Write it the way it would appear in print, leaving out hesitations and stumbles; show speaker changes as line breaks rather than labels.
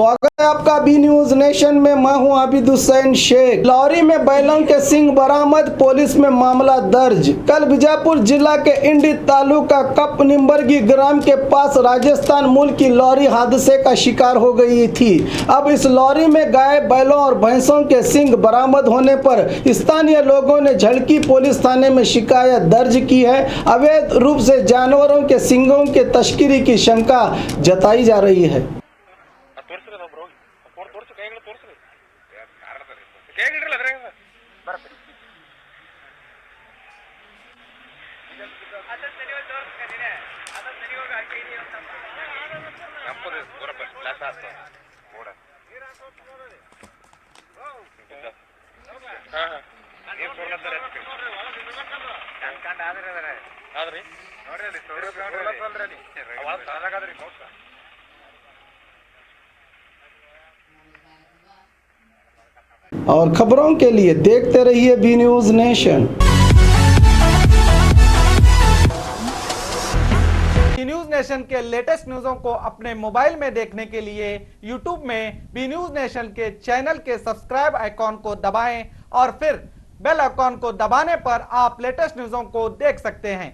स्वागत है आपका बी न्यूज नेशन में। मैं हूं आबिद हुसैन शेख। लॉरी में बैलों के सिंग बरामद, पुलिस में मामला दर्ज। कल बीजापुर जिला के इंडी तालुका कप निम्बरगी ग्राम के पास राजस्थान मूल की लॉरी हादसे का शिकार हो गई थी। अब इस लॉरी में गाय, बैलों और भैंसों के सिंग बरामद होने पर स्थानीय लोगों ने झड़की पुलिस थाने में शिकायत दर्ज की है। अवैध रूप से जानवरों के सिंगों के तस्करी की शंका जताई जा रही है। और खबरों के लिए देखते रहिए B news nation.
B news nation के लेटेस्ट न्यूज़ों को अपने मोबाइल में देखने के लिए यूट्यूब में बी न्यूज नेशन के चैनल के सब्सक्राइब आइकॉन को दबाएं और फिर बेल आइकॉन को दबाने पर आप लेटेस्ट न्यूज़ों को देख सकते हैं।